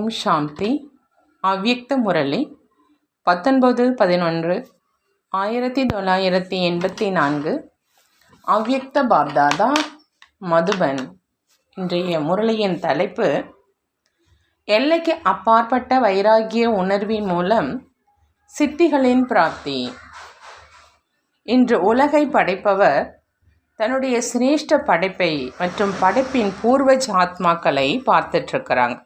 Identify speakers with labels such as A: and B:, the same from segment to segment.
A: ஓம் சாந்தி. அவ்யக்த முரளி 19/11/1984. அவ்யக்த பாப்தாதா, மதுபன். இன்றைய முரளியின் தலைப்பு எல்லைக்கு அப்பாற்பட்ட வைராகிய உணர்வின் மூலம் சித்திகளின் பிராப்தி. இன்று உலகை படைப்பவர் தன்னுடைய சிரேஷ்ட படைப்பை மற்றும் படைப்பின் பூர்வஜ ஆத்மாக்களை பார்த்துட்ருக்கிறாங்க.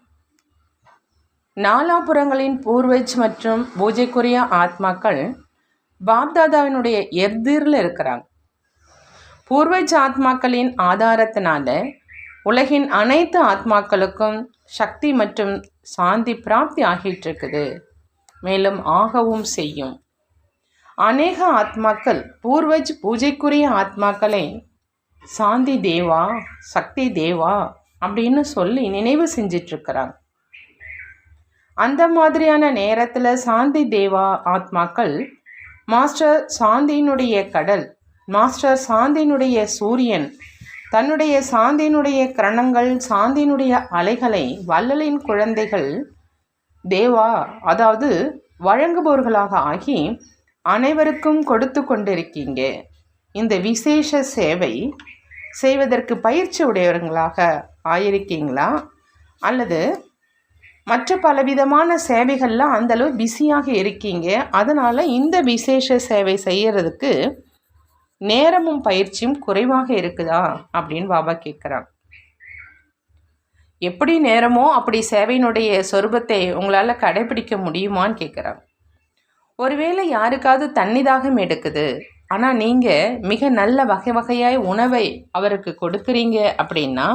A: நாலாபுரங்களின் பூர்வஜ் மற்றும் பூஜைக்குரிய ஆத்மாக்கள் பாப்தாதாவினுடைய எதிரில் இருக்கிறாங்க. பூர்வஜ் ஆத்மாக்களின் ஆதாரத்தினால உலகின் அனைத்து ஆத்மாக்களுக்கும் சக்தி மற்றும் சாந்தி பிராப்தி ஆகிட்டு இருக்குது, மேலும் ஆகவும் செய்யும். அநேக ஆத்மாக்கள் பூர்வஜ் பூஜைக்குரிய ஆத்மாக்களை சாந்தி தேவா, சக்தி தேவா அப்படின்னு சொல்லி நினைவு செஞ்சிட்ருக்கிறாங்க. அந்த மாதிரியான நேரத்தில் சாந்தி தேவா ஆத்மாக்கள் மாஸ்டர் சாந்தியினுடைய கடல், மாஸ்டர் சாந்தியினுடைய சூரியன், தன்னுடைய சாந்தியினுடைய கிரணங்கள், சாந்தியினுடைய அலைகளை வள்ளலின் குழந்தைகள் தேவா, அதாவது வழங்குபவர்களாக ஆகி அனைவருக்கும் கொடுத்து கொண்டிருக்கீங்க. இந்த விசேஷ சேவை செய்வதற்கு பயிற்சி உடையவர்களாக ஆயிருக்கீங்களா, அல்லது மற்ற பலவிதமான சேவைகளில் அந்தளவு பிஸியாக இருக்கீங்க, அதனால் இந்த விசேஷ சேவை செய்கிறதுக்கு நேரமும் பயிற்சியும் குறைவாக இருக்குதா அப்படின்னு பாபா கேட்குறாங்க. எப்படி நேரமோ அப்படி சேவையினுடைய சொரூபத்தை உங்களால் கடைபிடிக்க முடியுமான்னு கேட்குறாங்க. ஒருவேளை யாருக்காவது தண்ணி தாகம் எடுக்குது, ஆனால் நீங்கள் மிக நல்ல வகை வகையாய் உணவை அவருக்கு கொடுக்குறீங்க அப்படின்னா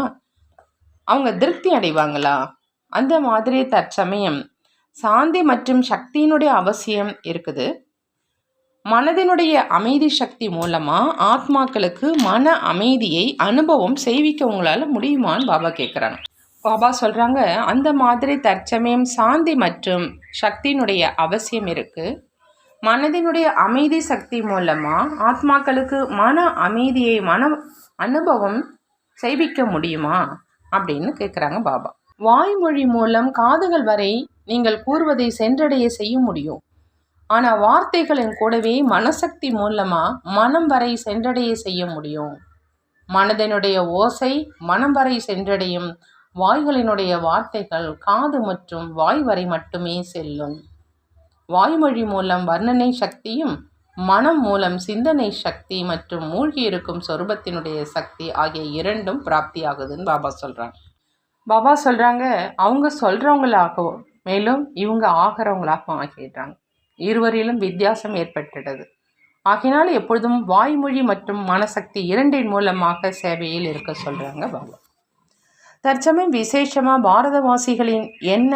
A: அவங்க திருப்தி அடைவாங்களா? அந்த மாதிரி தற்சமயம் சாந்தி மற்றும் சக்தியினுடைய அவசியம் இருக்குது. மனதினுடைய அமைதி சக்தி மூலமாக ஆத்மாக்களுக்கு மன அமைதியை அனுபவம் செய்விக்க உங்களால் முடியுமான்னு பாபா கேட்குறாங்க. பாபா சொல்கிறாங்க, அந்த மாதிரி தற்சமயம் சாந்தி மற்றும் சக்தியினுடைய அவசியம் இருக்குது. மனதினுடைய அமைதி சக்தி மூலமாக ஆத்மாக்களுக்கு மன அமைதியை அனுபவம் செய்விக்க முடியுமா அப்படின்னு கேட்குறாங்க பாபா. வாய்மொழி மூலம் காதுகள் வரை நீங்கள் கூறுவதை சென்றடைய செய்ய முடியும். ஆனால் வார்த்தைகளின் கூடவே மனசக்தி மூலமாக மனம் வரை சென்றடைய செய்ய முடியும். மனதினுடைய ஓசை மனம் வரை சென்றடையும். வாய்களினுடைய வார்த்தைகள் காது மற்றும் வாய் வரை மட்டுமே செல்லும். வாய்மொழி மூலம் வர்ணனை சக்தியும், மனம் மூலம் சிந்தனை சக்தி மற்றும் மூழ்கி இருக்கும் சொரூபத்தினுடைய சக்தி ஆகிய இரண்டும் பிராப்தி ஆகுதுன்னு பாபா சொல்கிறாங்க. பாபா சொல்கிறாங்க, அவங்க சொல்கிறவங்களாகவும் மேலும் இவங்க ஆகிறவங்களாகவும் ஆகிடுறாங்க. இருவரிலும் வித்தியாசம் ஏற்பட்டுடுது. ஆகினால எப்பொழுதும் வாய்மொழி மற்றும் மனசக்தி இரண்டின் மூலமாக சேவையில் இருக்க சொல்கிறாங்க பாபா. தற்சமயம் விசேஷமாக பாரதவாசிகளின் என்ன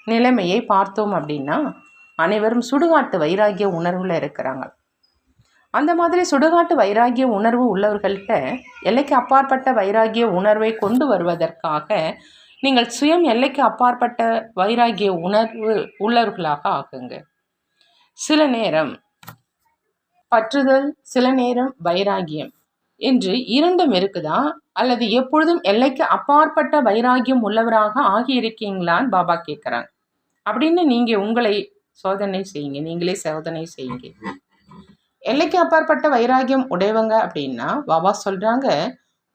A: நிலைமையை பார்த்தோம் அப்படின்னா, அனைவரும் சுடுகாட்டு வைராகிய உணர்வில் இருக்கிறாங்க. அந்த மாதிரி சுடுகாட்டு வைராகிய உணர்வு உள்ளவர்கள்ட்ட எல்லைக்கு அப்பாற்பட்ட வைராகிய உணர்வை கொண்டு வருவதற்காக நீங்கள் சுயம் எல்லைக்கு அப்பாற்பட்ட வைராகிய உணர்வு உள்ளவர்களாக ஆகுங்க. சில நேரம் பற்றுதல், சில நேரம் வைராகியம் என்று இரண்டும் இருக்குதா, அல்லது எப்பொழுதும் எல்லைக்கு அப்பாற்பட்ட வைராகியம் உள்ளவராக ஆகியிருக்கீங்களான்னு பாபா கேட்குறாங்க. அப்படின்னு நீங்கள் உங்களை சோதனை செய்யுங்க, நீங்களே சோதனை செய்யுங்க. எல்லைக்கு அப்பாற்பட்ட வைராகியம் உடையவங்க அப்படின்னா பாபா சொல்கிறாங்க,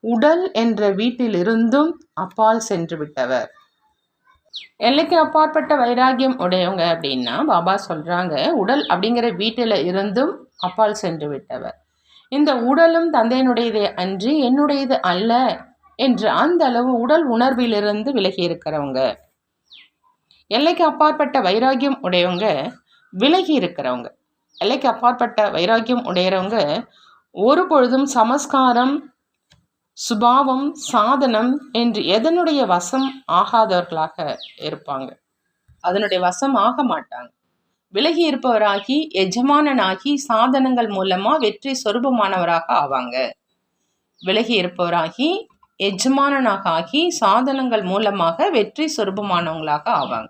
A: உடல் என்ற வீட்டிலிருந்தும் அப்பால் சென்று விட்டவர். எல்லைக்கு அப்பாற்பட்ட வைராகியம் உடையவங்க அப்படின்னா பாபா சொல்கிறாங்க, உடல் அப்படிங்கிற வீட்டில் இருந்தும் அப்பால் சென்று விட்டவர். இந்த உடலும் தந்தையினுடையதே அன்றி என்னுடையது அல்ல என்று அந்த அளவு உடல் உணர்விலிருந்து விலகி இருக்கிறவங்க. எல்லைக்கு அப்பாற்பட்ட வைராகியம் உடையவங்க விலகி இருக்கிறவங்க. எல்லைக்கு அப்பாற்பட்ட வைராகியம் உடையறவங்க ஒரு பொழுதும் சமஸ்காரம், சுபாவம், சாதனம் என்று எதனுடைய வசம் ஆகாதவர்களாக இருப்பாங்க. அதனுடைய வசம் ஆக மாட்டாங்க. விலகி இருப்பவராகி எஜமானனாகி சாதனங்கள் மூலமாக வெற்றி சொரூபமானவராக ஆவாங்க. விலகி இருப்பவராகி எஜமானனாக ஆகி சாதனங்கள் மூலமாக வெற்றி சொரூபமானவங்களாக ஆவாங்க.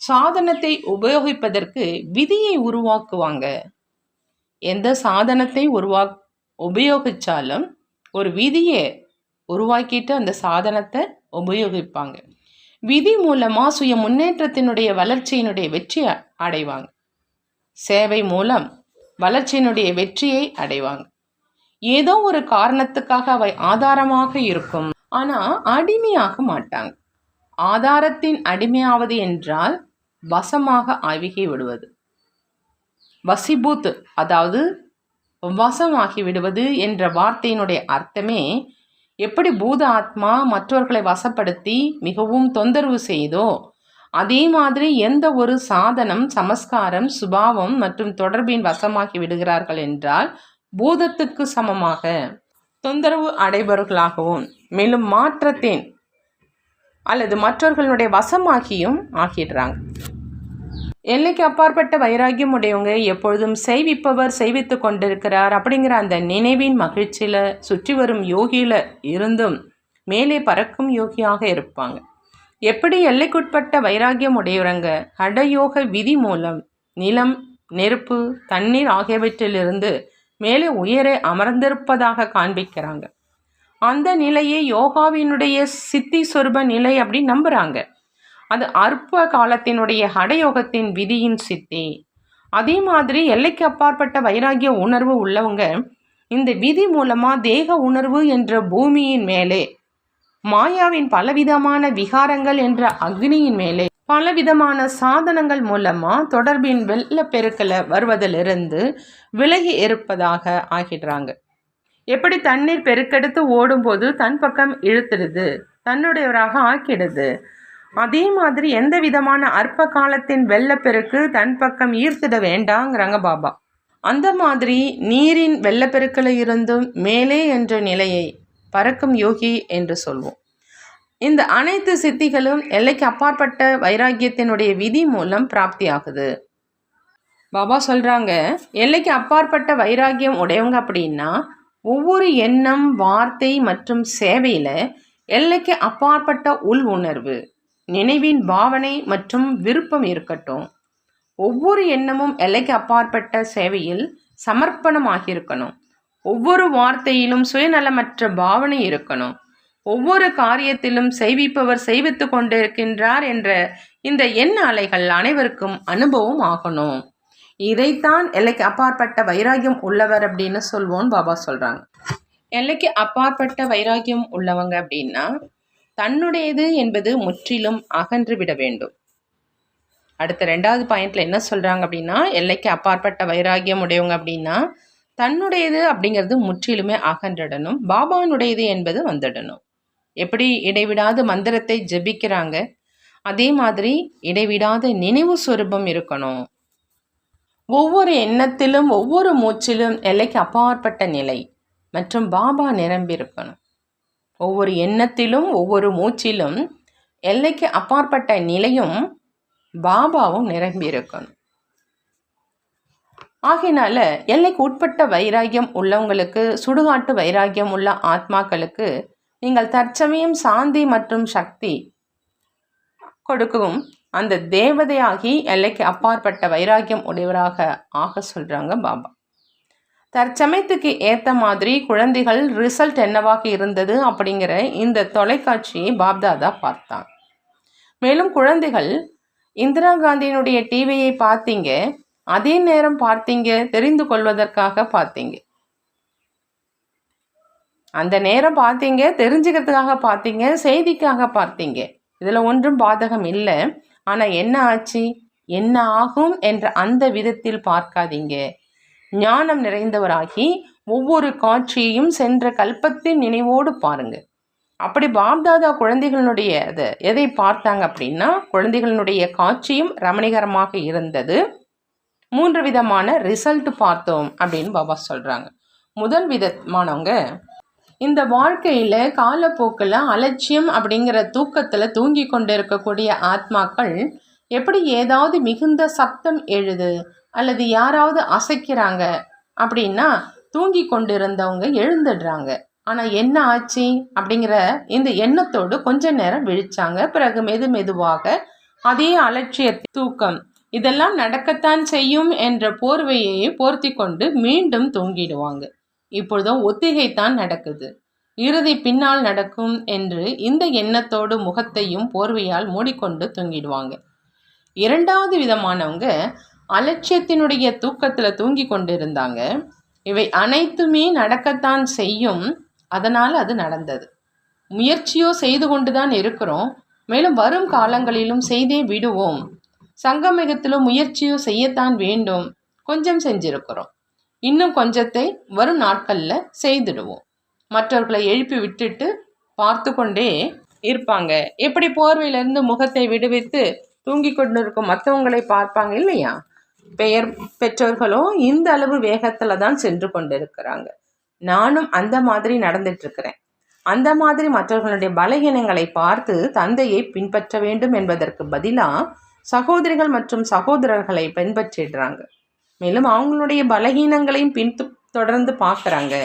A: சாதனத்தை உபயோகிப்பதற்கு விதியை உருவாக்குவாங்க. எந்த சாதனத்தை உபயோகித்தாலும் ஒரு விதியை உருவாக்கிட்டு அந்த சாதனத்தை உபயோகிப்பாங்க. விதி மூலமாக சுய முன்னேற்றத்தினுடைய வளர்ச்சியினுடைய வெற்றி அடைவாங்க. சேவை மூலம் வளர்ச்சியினுடைய வெற்றியை அடைவாங்க. ஏதோ ஒரு காரணத்துக்காக அவை ஆதாரமாக இருக்கும், ஆனால் அடிமையாக மாட்டாங்க. ஆதாரத்தின் அடிமையாவது என்றால் வசமாக ஆகி விடுவது. வசிபூத், அதாவது வசமாகி விடுவது என்ற வார்த்தையினுடைய அர்த்தமே எப்படி பூத ஆத்மா மற்றவர்களை வசப்படுத்தி மிகவும் தொந்தரவு செய்தோ அதே மாதிரி எந்த ஒரு சாதனம், சமஸ்காரம், சுபாவம் மற்றும் தொடர்பின் வசமாகி விடுகிறார்கள் என்றால் பூதத்துக்கு சமமாக தொந்தரவு அடைபவர்களாகவும் மேலும் மாற்றத்தின் அல்லது மற்றவர்களுடைய வசமாகியும் ஆகிடுறாங்க. எல்லைக்கு அப்பாற்பட்ட வைராக்கியம் உடையவங்க எப்பொழுதும் செய்விப்பவர் செய்வித்து கொண்டிருக்கிறார் அப்படிங்கிற அந்த நினைவின் மகிழ்ச்சியில் சுற்றி வரும் யோகியில் இருந்தும் மேலே பறக்கும் யோகியாக இருப்பாங்க. எப்படி எல்லைக்குட்பட்ட வைராக்கியம் உடையவங்க ஹடயோக விதி மூலம் நிலம், நெருப்பு, தண்ணீர் ஆகியவற்றிலிருந்து மேலே உயர அமர்ந்திருப்பதாக காண்பிக்கிறாங்க. அந்த நிலையை யோகாவினுடைய சித்தி சொரூப நிலை அப்படின்னு நம்புகிறாங்க. அது அற்ப காலத்தினுடைய ஹடயோகத்தின் விதியின் சித்தி. அதே மாதிரி எல்லைக்கு அப்பாற்பட்ட வைராகிய உணர்வு உள்ளவங்க இந்த விதி மூலமாக தேக உணர்வு என்ற பூமியின் மேலே, மாயாவின் பலவிதமான விகாரங்கள் என்ற அக்னியின் மேலே, பலவிதமான சாதனங்கள் மூலமாக தொடர்பின் வெள்ளப்பெருக்கில் வருவதிலிருந்து விலகி இருப்பதாக ஆகிடுறாங்க. எப்படி தண்ணீர் பெருக்கெடுத்து ஓடும்போது தன் பக்கம் இழுத்துடுது, தன்னுடையவராக ஆக்கிடுது, அதே மாதிரி எந்த விதமான அற்ப காலத்தின் வெள்ளப்பெருக்கு தன் பக்கம் ஈர்த்திட வேண்டாங்கிறாங்க பாபா. அந்த மாதிரி நீரின் வெள்ளப்பெருக்கில் இருந்தும் மேலே என்ற நிலையை பறக்கும் யோகி என்று சொல்வோம். இந்த அனைத்து சித்திகளும் எல்லைக்கு அப்பாற்பட்ட வைராக்கியத்தினுடைய விதி மூலம் பிராப்தி ஆகுது. பாபா சொல்கிறாங்க, எல்லைக்கு அப்பாற்பட்ட வைராக்கியம் உடையவங்க அப்படின்னா ஒவ்வொரு எண்ணம், வார்த்தை மற்றும் சேவையில் எல்லைக்கு அப்பாற்பட்ட உள் உணர்வு, நினைவின் பாவனை மற்றும் விருப்பம் இருக்கட்டும். ஒவ்வொரு எண்ணமும் எல்லைக்கு அப்பாற்பட்ட சேவையில் சமர்ப்பணமாகியிருக்கணும். ஒவ்வொரு வார்த்தையிலும் சுயநலமற்ற பாவனை இருக்கணும். ஒவ்வொரு காரியத்திலும் செய்விப்பவர் செய்வித்து கொண்டிருக்கின்றார் என்ற இந்த எண்ண அலைகள் அனைவருக்கும் அனுபவம் ஆகணும். இதைத்தான் எல்லைக்கு அப்பாற்பட்ட வைராக்கியம் உள்ளவர் அப்படின்னு சொல்வோன்னு பாபா சொல்கிறாங்க. எல்லைக்கு அப்பாற்பட்ட வைராக்கியம் உள்ளவங்க அப்படின்னா தன்னுடையது என்பது முற்றிலும் அகன்று விட வேண்டும். அடுத்த 2வது பாயிண்ட்ல என்ன சொல்கிறாங்க அப்படின்னா, எல்லைக்கு அப்பாற்பட்ட வைராக்கியம் உடையவங்க அப்படின்னா தன்னுடையது அப்படிங்கிறது முற்றிலுமே அகன்றிடணும், பாபானுடையது என்பது வந்துடணும். எப்படி இடைவிடாத மந்திரத்தை ஜபிக்கிறாங்க அதே மாதிரி இடைவிடாத நினைவு சொரூபம் இருக்கணும். ஒவ்வொரு எண்ணத்திலும் ஒவ்வொரு மூச்சிலும் எல்லைக்கு அப்பாற்பட்ட நிலை மற்றும் பாபா நிரம்பி இருக்கணும். ஒவ்வொரு எண்ணத்திலும் ஒவ்வொரு மூச்சிலும் எல்லைக்கு அப்பாற்பட்ட நிலையும் பாபாவும் நிரம்பி இருக்கணும். ஆகையினால எல்லைக்கு உட்பட்ட வைராக்கியம் உள்ளவங்களுக்கு, சுடுகாட்டு வைராக்கியம் உள்ள ஆத்மாக்களுக்கு நீங்கள் தற்சமயம் சாந்தி மற்றும் சக்தி கொடுக்கும் அந்த தேவதையாகி எல்லைக்கு அப்பாற்பட்ட வைராக்கியம் உடையவராக ஆக சொல்கிறாங்க பாபா. தற்சமயத்துக்கு ஏற்ற மாதிரி குழந்தைகள் ரிசல்ட் என்னவாக இருந்தது அப்படிங்கிற இந்த தொலைக்காட்சியை பாப்தாதா பார்த்தாங்க. மேலும் குழந்தைகள் இந்திரா காந்தியினுடைய டிவியை பார்த்தீங்க, அதே நேரம் பார்த்தீங்க, தெரிந்து கொள்வதற்காக பார்த்தீங்க. அந்த நேரம் பார்த்தீங்க, தெரிஞ்சுக்கிறதுக்காக பார்த்தீங்க, செய்திக்காக பார்த்தீங்க. இதில் ஒன்றும் பாதகம் இல்லை. ஆனால் என்ன ஆச்சு, என்ன ஆகும் என்ற அந்த விதத்தில் பார்க்காதீங்க. ஞானம் நிறைந்தவராகி ஒவ்வொரு காட்சியையும் சென்ற கல்பத்தின் நினைவோடு பாருங்க. அப்படி பாப்தாதா குழந்தைகளுடைய எதை பார்த்தாங்க அப்படின்னா, குழந்தைகளுடைய காட்சியும் ரமணிகரமாக இருந்தது. 3 விதமான ரிசல்ட் பார்த்தோம் அப்படின்னு பாபா சொல்கிறாங்க. முதல் விதமானவங்க இந்த வாழ்க்கையில் காலப்போக்கில் அலட்சியம் அப்படிங்கிற தூக்கத்தில் தூங்கி கொண்டு இருக்கக்கூடிய ஆத்மாக்கள் எப்படி ஏதாவது மிகுந்த சப்தம் எழுது அல்லது யாராவது அசைக்கிறாங்க அப்படின்னா தூங்கி கொண்டு இருந்தவங்க எழுந்துடுறாங்க. ஆனால் என்ன ஆச்சு அப்படிங்கிற இந்த எண்ணத்தோடு கொஞ்ச நேரம் விழிச்சாங்க. பிறகு மெதுவாக அதே அலட்சிய தூக்கம் இதெல்லாம் நடக்கத்தான் செய்யும் என்ற போர்வையை போர்த்தி கொண்டு மீண்டும் தூங்கிடுவாங்க. இப்பொழுதும் ஒத்திகைத்தான் நடக்குது. இறுதி பின்னால் நடக்கும் என்று இந்த எண்ணத்தோடு முகத்தையும் போர்வையால் மூடிக்கொண்டு தூங்கிடுவாங்க. இரண்டாவது விதமானவங்க அலட்சியத்தினுடைய தூக்கத்தில் தூங்கி கொண்டு இருந்தாங்க. இவை அனைத்துமே நடக்கத்தான் செய்யும், அதனால் அது நடந்தது. முயற்சியோ செய்து கொண்டுதான் இருக்கிறோம், மேலும் வரும் காலங்களிலும் செய்தே விடுவோம். சங்கமிகத்திலும் முயற்சியோ செய்யத்தான் வேண்டும், கொஞ்சம் செஞ்சிருக்கிறோம், இன்னும் கொஞ்சத்தை வரும் நாட்களில் செய்துடுவோம். மற்றவர்களை எழுப்பி விட்டுட்டு பார்த்து கொண்டே இருப்பாங்க. எப்படி போர்வையிலிருந்து முகத்தை விடுவித்து தூங்கி கொண்டு இருக்கும் மற்றவங்களை பார்ப்பாங்க இல்லையா? பெற்றோர்களும் இந்த அளவு வேகத்தில் தான் சென்று கொண்டு இருக்கிறாங்க. நானும் அந்த மாதிரி நடந்துட்டு இருக்கிறேன். அந்த மாதிரி மற்றவர்களுடைய பலகீனங்களை பார்த்து தந்தையை பின்பற்ற வேண்டும் என்பதற்கு பதிலாக சகோதரிகள் மற்றும் சகோதரர்களை பின்பற்றிடுறாங்க. மேலும் அவங்களுடைய பலகீனங்களையும் தொடர்ந்து பார்க்குறாங்க.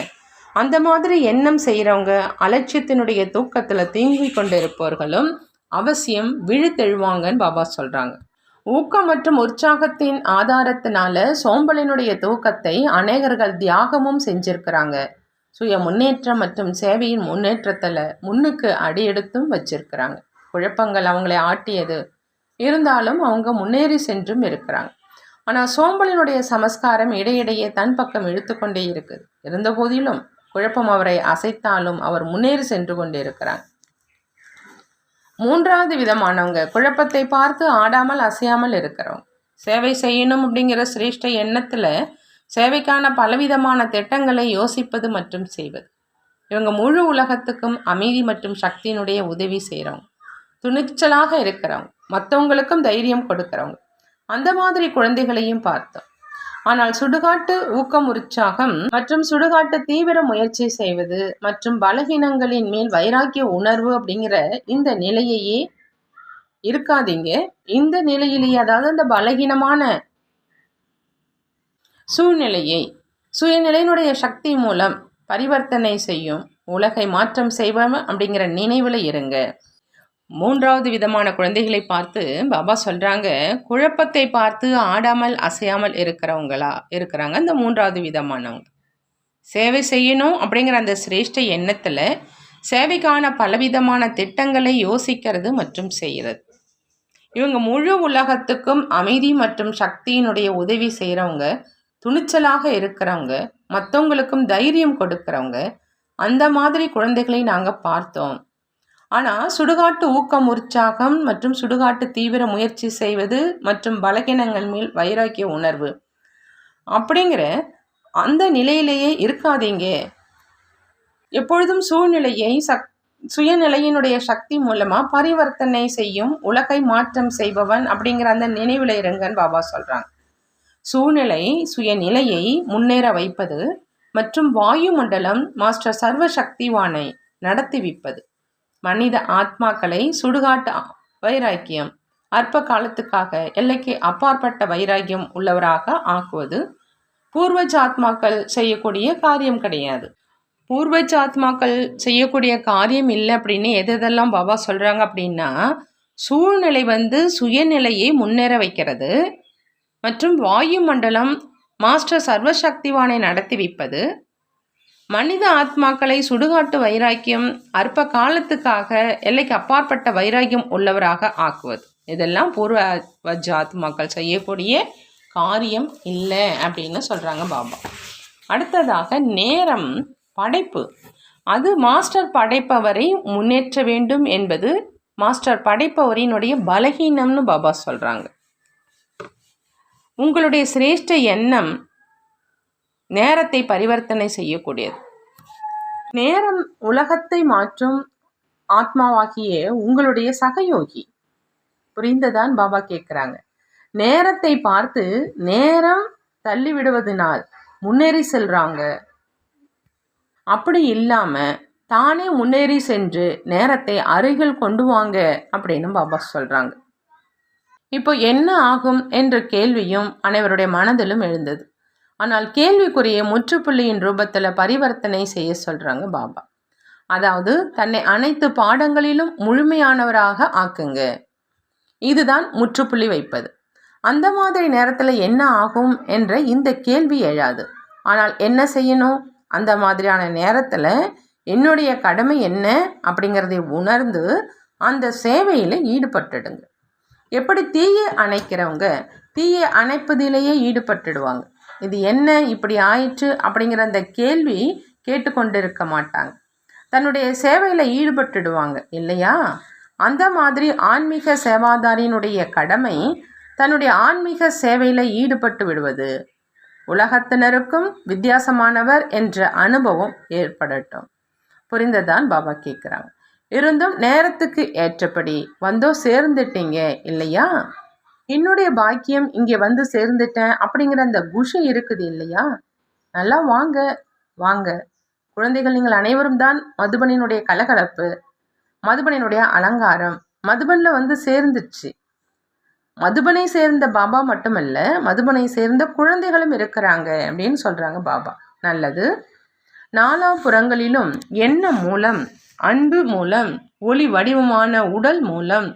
A: அந்த மாதிரி எண்ணம் செய்கிறவங்க அலட்சியத்தினுடைய தூக்கத்தில் தீங்கி கொண்டு இருப்பவர்களும் அவசியம் விழித்தெழுவாங்கன்னு பாபா சொல்கிறாங்க. ஊக்கம் மற்றும் உற்சாகத்தின் ஆதாரத்தினால சோம்பலினுடைய தூக்கத்தை அநேகர்கள் தியாகமும் செஞ்சிருக்கிறாங்க. சுய முன்னேற்றம் மற்றும் சேவையின் முன்னேற்றத்தில் முன்னுக்கு அடியெடுத்தும் வச்சிருக்கிறாங்க. குழப்பங்கள் அவங்களை ஆட்டியது, இருந்தாலும் அவங்க முன்னேறி சென்றும் இருக்கிறாங்க. ஆனால் சோம்பலினுடைய சமஸ்காரம் இடையிடையே தன் பக்கம் இழுத்து கொண்டே இருக்குது. இருந்த போதிலும் குழப்பம் அவரை அசைத்தாலும் அவர் முன்னேறி சென்று கொண்டே இருக்கிறாங்க. மூன்றாவது விதமானவங்க குழப்பத்தை பார்த்து ஆடாமல் அசையாமல் இருக்கிறவங்க. சேவை செய்யணும் அப்படிங்கிற சிரேஷ்ட எண்ணத்தில் சேவைக்கான பலவிதமான திட்டங்களை யோசிப்பது மற்றும் செய்வது. இவங்க முழு உலகத்துக்கும் அமைதி மற்றும் சக்தியினுடைய உதவி செய்கிறவங்க, துணிச்சலாக இருக்கிறவங்க, மற்றவங்களுக்கும் தைரியம் கொடுக்கிறவங்க. அந்த மாதிரி குழந்தைகளையும் பார்த்தோம். ஆனால் சுடுகாட்டு ஊக்கம் உற்சாகம் மற்றும் சுடுகாட்டு தீவிர முயற்சி செய்வது மற்றும் பலகீனங்களின் மேல் வைராக்கிய உணர்வு அப்படிங்கிற இந்த நிலையையே இருக்காதீங்க. இந்த நிலையிலேயே, அதாவது அந்த பலகீனமான சூழ்நிலையை சுயநிலையினுடைய சக்தி மூலம் பரிவர்த்தனை செய்யும் உலகை மாற்றம் செய்வோம் அப்படிங்கிற நினைவில் இருங்க. மூன்றாவது விதமான குழந்தைகளை பார்த்து பாபா சொல்கிறாங்க, குழப்பத்தை பார்த்து ஆடாமல் அசையாமல் இருக்கிறாங்க அந்த மூன்றாவது விதமானவங்க. சேவை செய்யணும் அப்படிங்கிற அந்த சிரேஷ்ட எண்ணத்தில் சேவைக்கான பலவிதமான திட்டங்களை யோசிக்கிறது மற்றும் செய்கிறது. இவங்க முழு உலகத்துக்கும் அமைதி மற்றும் சக்தியினுடைய உதவி செய்கிறவங்க, துணிச்சலாக இருக்கிறவங்க, மற்றவங்களுக்கும் தைரியம் கொடுக்குறவங்க. அந்த மாதிரி குழந்தைகளை நாங்கள் பார்த்தோம். ஆனால் சுடுகாட்டு ஊக்கம் உற்சாகம் மற்றும் சுடுகாட்டு தீவிர முயற்சி செய்வது மற்றும் பலகீனங்கள் மேல் வைராக்கிய உணர்வு அப்படிங்கிற அந்த நிலையிலேயே இருக்காதீங்க. எப்பொழுதும் சூழ்நிலையை சுயநிலையினுடைய சக்தி மூலமாக பரிவர்த்தனை செய்யும் உலகை மாற்றம் செய்பவன் அப்படிங்கிற அந்த நினைவில் இருங்கன்னு பாபா சொல்கிறாங்க. சூழ்நிலை சுயநிலையை முன்னேற வைப்பது மற்றும் வாயு மண்டலம் மாஸ்டர் சர்வ சக்திவானை நடத்தி வைப்பது, மனித ஆத்மாக்களை சுடுகாட்டு வைராக்கியம் அற்ப காலத்துக்காக எல்லைக்கு அப்பாற்பட்ட வைராக்கியம் உள்ளவராக ஆக்குவது பூர்வஜ ஆத்மாக்கள் செய்யக்கூடிய காரியம் கிடையாது. பூர்வஜ ஆத்மாக்கள் செய்யக்கூடிய காரியம் இல்லை அப்படின்னு எதெல்லாம் பாபா சொல்கிறாங்க அப்படின்னா, சூழ்நிலை சுயநிலையை முன்னேற வைக்கிறது மற்றும் வாயு மண்டலம் மாஸ்டர் சர்வசக்திவானை நடத்தி வைப்பது, மனித ஆத்மாக்களை சுடுகாட்டு வைராக்கியம் அற்ப காலத்துக்காக எல்லைக்கு அப்பாற்பட்ட வைராக்கியம் உள்ளவராக ஆக்குவது. இதெல்லாம் பூர்வஜ ஆத்மாக்கள் செய்யக்கூடிய காரியம் இல்லை அப்படின்னு சொல்கிறாங்க பாபா. அடுத்ததாக நேரம் படைப்பு, அது மாஸ்டர் படைப்பவரை முன்னேற்ற வேண்டும் என்பது மாஸ்டர் படைப்பவரினுடைய பலகீனம்னு பாபா சொல்கிறாங்க. உங்களுடைய சிரேஷ்ட எண்ணம் நேரத்தை பரிவர்த்தனை செய்யக்கூடியது. நேரம் உலகத்தை மாற்றும் ஆத்மாவாகிய உங்களுடைய சகயோகி. புரிந்ததான் பாபா கேட்குறாங்க. நேரத்தை பார்த்து நேரம் தள்ளிவிடுவதனால் முன்னேறி செல்றாங்க. அப்படி இல்லாமல் தானே முன்னேறி சென்று நேரத்தை அருகில் கொண்டு வாங்க அப்படின்னு பாபா சொல்கிறாங்க. இப்போ என்ன ஆகும் என்ற கேள்வியும் அனைவருடைய மனதிலும் எழுந்தது. ஆனால் கேள்விக்குரிய முற்றுப்புள்ளியின் ரூபத்தில் பரிவர்த்தனை செய்ய சொல்கிறாங்க பாபா. அதாவது தன்னை அனைத்து பாடங்களிலும் முழுமையானவராக ஆக்குங்க. இதுதான் முற்றுப்புள்ளி வைப்பது. அந்த மாதிரி நேரத்தில் என்ன ஆகும் என்ற இந்த கேள்வி எழாது. ஆனால் என்ன செய்யணும்? அந்த மாதிரியான நேரத்தில் என்னுடைய கடமை என்ன அப்படிங்கிறதை உணர்ந்து அந்த சேவையில் ஈடுபட்டுடுங்க. எப்படி தீயை அணைக்கிறவங்க தீயை அணைப்பதிலேயே ஈடுபட்டுடுவாங்க. இது என்ன இப்படி ஆயிற்று அப்படிங்கிற அந்த கேள்வி கேட்டுக்கொண்டு இருக்க மாட்டாங்க. தன்னுடைய சேவையில் ஈடுபட்டுடுவாங்க இல்லையா? அந்த மாதிரி ஆன்மீக சேவாதாரியினுடைய கடமை தன்னுடைய ஆன்மீக சேவையில் ஈடுபட்டு விடுவது. உலகத்தினருக்கும் வித்தியாசமானவர் என்ற அனுபவம் ஏற்படட்டும். புரிந்ததான் பாபா கேட்குறாங்க. இருந்தும் நேரத்துக்கு ஏற்றபடி வந்தோ சேர்ந்துட்டீங்க இல்லையா? என்னுடைய பாக்கியம் இங்கே வந்து சேர்ந்துட்டேன் அப்படிங்கிற அந்த குஷி இருக்குது இல்லையா? நல்லா வாங்க வாங்க குழந்தைகள், நீங்கள் அனைவரும் தான் மதுபனினுடைய கலகலப்பு, மதுபனினுடைய அலங்காரம் மதுபனில் வந்து சேர்ந்துச்சு. மதுபனை சேர்ந்த பாபா மட்டுமல்ல, மதுபனை சேர்ந்த குழந்தைகளும் இருக்கிறாங்க அப்படின்னு சொல்கிறாங்க பாபா. நல்லது. நாலா புறங்களிலும் எண்ணம் மூலம், அன்பு மூலம், ஒளி வடிவமான உடல் மூலம்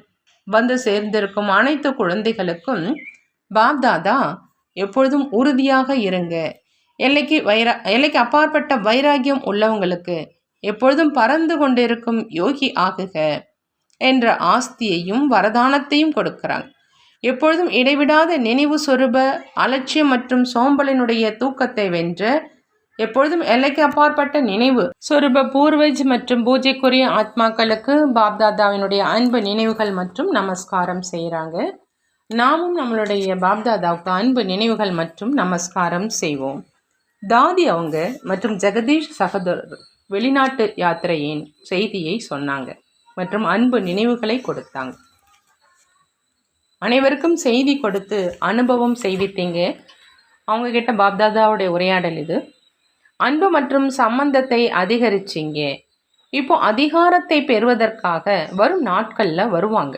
A: வந்து சேர்ந்திருக்கும் அனைத்து குழந்தைகளுக்கும் பாப்தாதா எப்பொழுதும் உறுதியாக இருங்க, எல்லைக்கு அப்பாற்பட்ட வைராகியம் உள்ளவங்களுக்கு எப்பொழுதும் பறந்து கொண்டிருக்கும் யோகி ஆகுக என்ற ஆஸ்தியையும் வரதானத்தையும் கொடுக்கிறாங்க. எப்பொழுதும் இடைவிடாத நினைவு சொரூப அலட்சியம் மற்றும் சோம்பலினுடைய தூக்கத்தை வென்ற எப்பொழுதும் எல்லைக்கு அப்பாற்பட்ட நினைவு சொரூப பூர்வஜ் மற்றும் பூஜைக்குரிய ஆத்மாக்களுக்கு பாப்தாதாவினுடைய அன்பு நினைவுகள் மற்றும் நமஸ்காரம் செய்கிறாங்க. நாமும் நம்மளுடைய பாப்தாதாவுக்கு அன்பு நினைவுகள் மற்றும் நமஸ்காரம் செய்வோம். தாதி அவங்க மற்றும் ஜெகதீஷ் சகோதரர் வெளிநாட்டு யாத்திரையின் செய்தியை சொன்னாங்க மற்றும் அன்பு நினைவுகளை கொடுத்தாங்க. அனைவருக்கும் செய்தி கொடுத்து அனுபவம் செய்வித்தீங்க. அவங்கக்கிட்ட பாப்தாதாவுடைய உரையாடல் இது. அன்பு மற்றும் சம்பந்தத்தை அதிகரிச்சிங்க. இப்போ அதிகாரத்தை பெறுவதற்காக வரும் நாட்களில் வருவாங்க.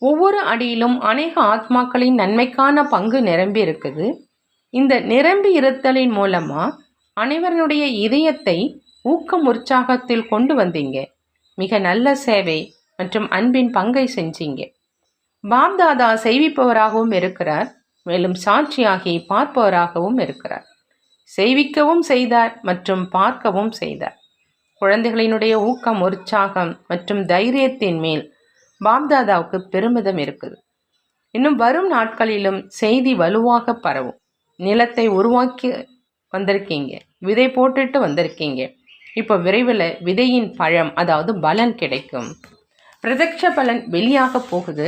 A: ஒவ்வொரு அடியிலும் அநேக ஆத்மாக்களின் நன்மைக்கான பங்கு நிரம்பி இருக்குது. இந்த நிரம்பி இருத்தலின் மூலமாக அனைவருடைய இதயத்தை ஊக்கம் உற்சாகத்தில் கொண்டு வந்தீங்க. மிக நல்ல சேவை மற்றும் அன்பின் பங்கை செஞ்சீங்க. பாப்தாதா செய்விப்பவராகவும் இருக்கிறார், மேலும் சாட்சியாகி பார்ப்பவராகவும் இருக்கிறார். செய்விக்கவும் செய்தார் மற்றும் பார்க்கவும் செய்தார். குழந்தைகளினுடைய ஊக்கம் உற்சாகம் மற்றும் தைரியத்தின் மேல் பாப்தாதாவுக்கு பெருமிதம் இருக்குது. இன்னும் வரும் நாட்களிலும் செய்தி வலுவாக பரவும். நிலத்தை உருவாக்கி வந்திருக்கீங்க, விதை போட்டுட்டு வந்திருக்கீங்க. இப்போ விரைவில் விதையின் பழம், அதாவது பலன் கிடைக்கும். பிரதட்ச பலன் வெளியாக போகுது.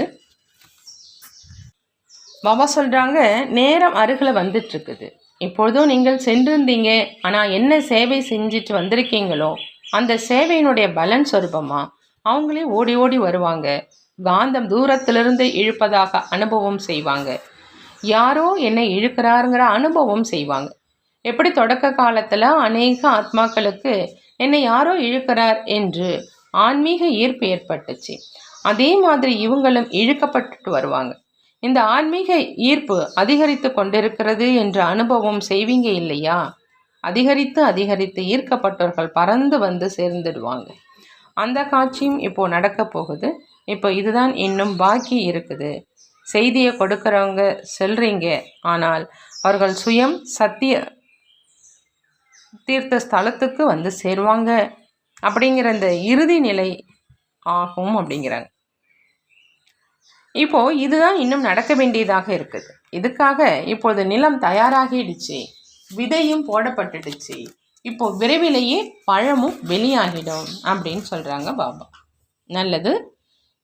A: பாபா சொல்கிறாங்க, நேரம் அருகில் வந்துட்டுருக்குது. இப்பொழுதும் நீங்கள் சென்றிருந்தீங்க, ஆனால் என்ன சேவை செஞ்சுட்டு வந்திருக்கீங்களோ அந்த சேவையினுடைய பலன் சொரூபமாக அவங்களே ஓடி ஓடி வருவாங்க. காந்தம் தூரத்திலிருந்து இழுப்பதாக அனுபவம் செய்வாங்க. யாரோ என்னை இழுக்கிறாருங்கிற அனுபவம் செய்வாங்க. எப்படி தொடக்க காலத்தில் அநேக ஆத்மாக்களுக்கு என்னை யாரோ இழுக்கிறார் என்று ஆன்மீக ஈர்ப்பு ஏற்பட்டுச்சு, அதே மாதிரி இவங்களும் இழுக்கப்பட்டு வருவாங்க. இந்த ஆன்மீக ஈர்ப்பு அதிகரித்து கொண்டிருக்கிறது என்ற அனுபவம் செய்வீங்க இல்லையா? அதிகரித்து அதிகரித்து ஈர்க்கப்பட்டவர்கள் பறந்து வந்து சேர்ந்துடுவாங்க. அந்த காட்சியும் இப்போது நடக்க போகுது. இப்போ இதுதான் இன்னும் பாக்கி இருக்குது. செய்தியை கொடுக்குறவங்க செல்றீங்க, ஆனால் அவர்கள் சுயம் சத்திய தீர்த்த ஸ்தலத்துக்கு வந்து சேருவாங்க அப்படிங்கிற இந்த இறுதி நிலை ஆகும் அப்படிங்கிறாங்க. இப்போது இதுதான் இன்னும் நடக்க வேண்டியதாக இருக்குது. இதுக்காக இப்போது நிலம் தயாராகிடுச்சு, விதையும் போடப்பட்டுடுச்சு. இப்போ விரைவிலேயே பழமும் வெளியாகிடும் அப்படின்னு சொல்கிறாங்க பாபா. நல்லது.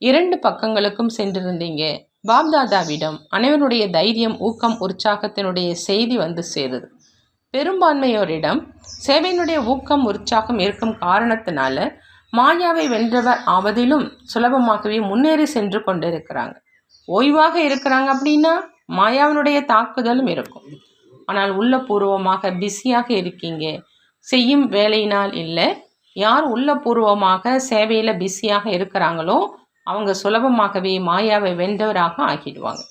A: 2 பக்கங்களுக்கும் சென்றிருந்தீங்க. பாப்தாதாவிடம் அனைவருடைய தைரியம், ஊக்கம், உற்சாகத்தினுடைய செய்தி வந்து சேருது. பெரும்பான்மையோரிடம் சேவையினுடைய ஊக்கம், உற்சாகம் இருக்கும் காரணத்தினால மாயாவை வென்றவர் ஆவதிலும் சுலபமாகவே முன்னேறி சென்று கொண்டிருக்கிறாங்க. ஓய்வாக இருக்கிறாங்க அப்படின்னா மாயாவினுடைய தாக்குதலும் இருக்கும். ஆனால் உள்ளபூர்வமாக பிஸியாக இருக்கீங்க. செய்யும் வேலையினால் இல்லை, யார் உள்ளபூர்வமாக சேவையில் பிஸியாக இருக்கிறாங்களோ அவங்க சுலபமாகவே மாயாவை வென்றவராக ஆகிடுவாங்க.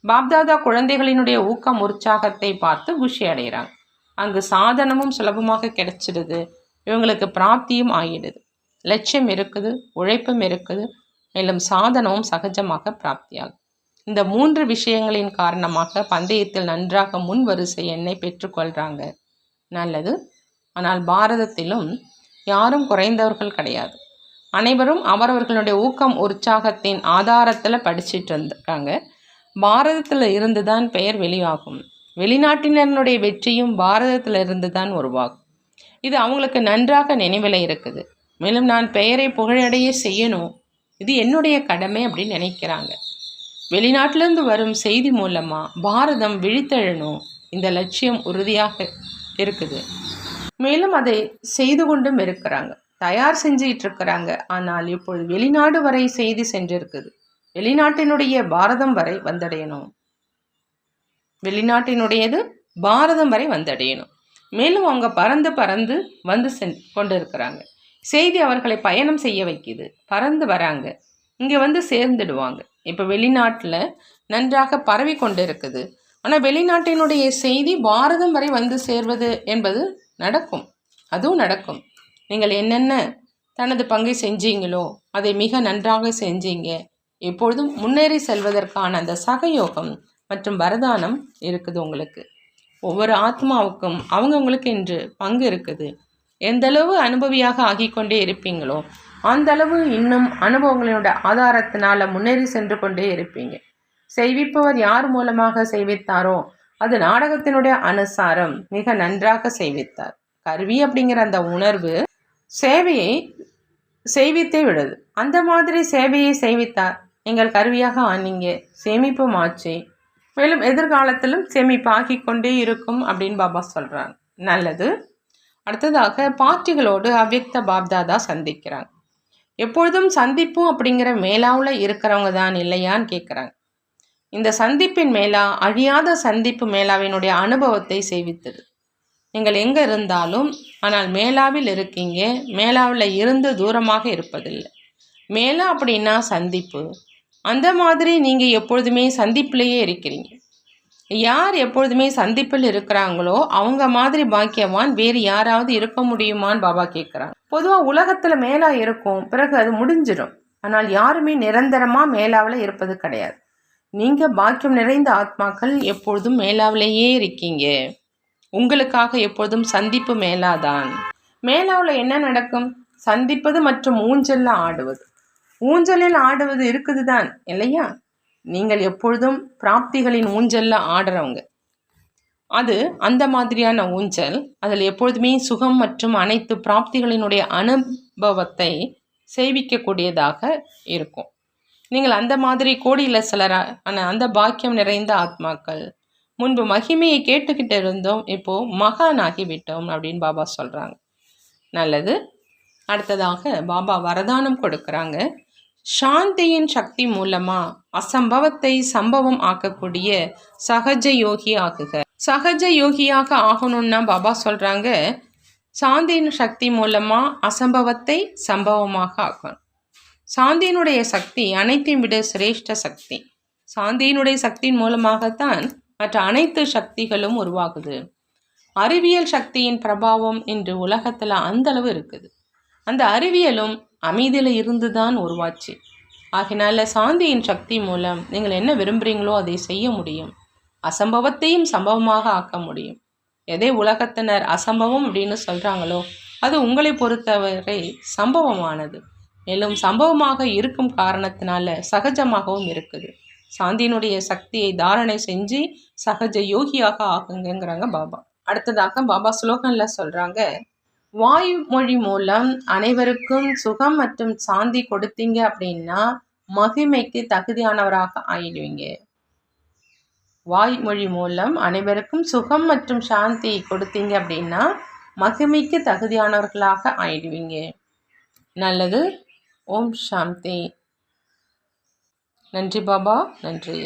A: பாப்தாதா குழந்தைகளினுடைய ஊக்கம் உற்சாகத்தை பார்த்து குஷி அடைகிறாங்க. அங்கு சாதனமும் சுலபமாக கிடைச்சிடுது, இவங்களுக்கு பிராப்தியும் ஆகிடுது. லட்சியம் இருக்குது, உழைப்பும் இருக்குது, மேலும் சாதனமும் சகஜமாக பிராப்தியாகும். இந்த 3 விஷயங்களின் காரணமாக பந்தயத்தில் நன்றாக முன் வரிசை எண்ணை பெற்றுக்கொள்கிறாங்க. நல்லது. ஆனால் பாரதத்திலும் யாரும் குறைந்தவர்கள் கிடையாது. அனைவரும் அவரவர்களுடைய ஊக்கம் உற்சாகத்தின் ஆதாரத்தில் படிச்சுட்டு இருந்திருக்காங்க. பாரதத்தில் இருந்து தான் பெயர் வெளியாகும். வெளிநாட்டினருடைய வெற்றியும் பாரதத்தில் இருந்து தான் உருவாகும். இது அவங்களுக்கு நன்றாக நினைவில் இருக்குது. மேலும் நான் பெயரை புகழடைய செய்யணும், இது என்னுடைய கடமை அப்படின்னு நினைக்கிறாங்க. வெளிநாட்டிலேருந்து வரும் செய்தி மூலமாக பாரதம் விழித்தெழணும், இந்த லட்சியம் உறுதியாக இருக்குது. மேலும் அதை செய்து கொண்டும் இருக்கிறாங்க, தயார் செஞ்சுக்கிட்டு இருக்கிறாங்க. ஆனால் இப்பொழுது வெளிநாடு வரை செய்தி சென்றிருக்குது. வெளிநாட்டினுடைய பாரதம் வரை வந்தடையணும், வெளிநாட்டினுடையது பாரதம் வரை வந்தடையணும். மேலும் அவங்க பறந்து பறந்து வந்து கொண்டு இருக்கிறாங்க. செய்தி அவர்களை பயணம் செய்ய வைக்குது. பறந்து வராங்க, இங்கே வந்து சேர்ந்துடுவாங்க. இப்போ வெளிநாட்டில் நன்றாக பரவி கொண்டு இருக்குது. ஆனால் வெளிநாட்டினுடைய செய்தி பாரதம் வரை வந்து சேர்வது என்பது நடக்கும், அதுவும் நடக்கும். நீங்கள் என்னென்ன தனது பங்கை செஞ்சீங்களோ அதை மிக நன்றாக செஞ்சீங்க. எப்பொழுதும் முன்னேறி செல்வதற்கான அந்த சகயோகம் மற்றும் வரதானம் இருக்குது உங்களுக்கு. ஒவ்வொரு ஆத்மாவுக்கும் அவங்கவுங்களுக்கு என்று பங்கு இருக்குது. எந்தளவு அனுபவியாக ஆகிக்கொண்டே இருப்பீங்களோ அந்தளவு இன்னும் அனுபவங்களோட ஆதாரத்தினால முன்னேறி சென்று கொண்டே இருப்பீங்க. செய்விப்பவர் யார் மூலமாக செய்வித்தாரோ அது நாடகத்தினுடைய அனுசாரம் மிக நன்றாக செய்வித்தார். கருவி அப்படிங்கிற அந்த உணர்வு சேவையை செய்வித்தே விடுது. அந்த மாதிரி சேவையை செய்வித்தார். நீங்கள் கருவியாக ஆனீங்க, சேமிப்பும் ஆச்சு. மேலும் எதிர்காலத்திலும் சேமிப்பாகி கொண்டே இருக்கும் அப்படின்னு பாபா சொல்கிறாங்க. நல்லது. அடுத்ததாக பார்ட்டிகளோடு அவ்யக்த பாப்தாதா சந்திக்கிறாங்க. எப்பொழுதும் சந்திப்பும் அப்படிங்கிற மேலாவில் இருக்கிறவங்க தான் இல்லையான்னு கேட்குறாங்க. இந்த சந்திப்பின் மேலா அழியாத சந்திப்பு மேலாவினுடைய அனுபவத்தை சேவித்தது. நீங்கள் எங்கே இருந்தாலும் ஆனால் மேலாவில் இருக்கீங்க, மேலாவில் இருந்து தூரமாக இருப்பதில்லை. மேலா அப்படின்னா சந்திப்பு. அந்த மாதிரி நீங்கள் எப்பொழுதுமே சந்திப்பிலேயே இருக்கிறீங்க. யார் எப்பொழுதுமே சந்திப்பில் இருக்கிறாங்களோ அவங்க மாதிரி பாக்கியவான் வேறு யாராவது இருக்க முடியுமான்னு பாபா கேட்குறாங்க. பொதுவாக உலகத்தில் மேலா இருக்கும், பிறகு அது முடிஞ்சிடும். ஆனால் யாருமே நிரந்தரமாக மேலாவில் இருப்பது கிடையாது. நீங்கள் பாக்கியம் நிறைந்த ஆத்மாக்கள் எப்பொழுதும் மேலாவிலேயே இருக்கீங்க. உங்களுக்காக எப்பொழுதும் சந்திப்பு மேலாதான். மேலாவில் என்ன நடக்கும்? சந்திப்பது மற்றும் ஊஞ்சலில் ஆடுவது. ஊஞ்சலில் ஆடுவது இருக்குது தான் இல்லையா? நீங்கள் எப்பொழுதும் பிராப்திகளின் ஊஞ்சலில் ஆடுறவங்க. அது அந்த மாதிரியான ஊஞ்சல். அதில் எப்பொழுதுமே சுகம் மற்றும் அனைத்து பிராப்திகளினுடைய அனுபவத்தை சேவிக்கக்கூடியதாக இருக்கும். நீங்கள் அந்த மாதிரி கோடியில் சிலரான அந்த பாக்கியம் நிறைந்த ஆத்மாக்கள். முன்பு மகிமையை கேட்டுக்கிட்டு இருந்தோம், இப்போது மகானாகி விட்டோம் அப்படின்னு பாபா சொல்கிறாங்க. நல்லது. அடுத்ததாக பாபா வரதானம் கொடுக்குறாங்க. சாந்தியின் சக்தி மூலமாக அசம்பவத்தை சம்பவம் ஆக்கக்கூடிய சகஜ யோகி ஆகுக. சகஜ யோகியாக ஆகணும்னா பாபா சொல்கிறாங்க, சாந்தியின் சக்தி மூலமாக அசம்பவத்தை சம்பவமாக ஆகணும். சாந்தியினுடைய சக்தி அனைத்தையும் விட சிரேஷ்ட சக்தி. சாந்தியினுடைய சக்தியின் மூலமாகத்தான் மற்ற அனைத்து சக்திகளும் உருவாகுது. அறிவியல் சக்தியின் பிரபாவம் இன்று உலகத்தில் அந்தளவு இருக்குது. அந்த அறிவியலும் அமைதியில் இருந்து தான் உருவாச்சு. ஆகினால சாந்தியின் சக்தி மூலம் நீங்கள் என்ன விரும்புகிறீங்களோ அதை செய்ய முடியும். அசம்பவத்தையும் சம்பவமாக ஆக்க முடியும். எதை உலகத்தினர் அசம்பவம் அப்படின்னு சொல்கிறாங்களோ அது உங்களை பொறுத்தவரை சம்பவமானது. மேலும் சம்பவமாக இருக்கும் காரணத்தினால சகஜமாகவும் இருக்குது. சாந்தியினுடைய சக்தியை தாரணை செஞ்சு சகஜ யோகியாக ஆகுங்கிறாங்க பாபா. அடுத்ததாக பாபா ஸ்லோகனில் சொல்கிறாங்க, வாய்மொழி மூலம் அனைவருக்கும் சுகம் மற்றும் சாந்தி கொடுத்தீங்க அப்படின்னா மகிமைக்கு தகுதியானவராக ஆயிடுவீங்க. வாய்மொழி மூலம் அனைவருக்கும் சுகம் மற்றும் சாந்தி கொடுத்தீங்க அப்படின்னா மகிமைக்கு தகுதியானவர்களாக ஆயிடுவீங்க. நல்லது. ஓம் சாந்தி. நன்றி பாபா, நன்றி.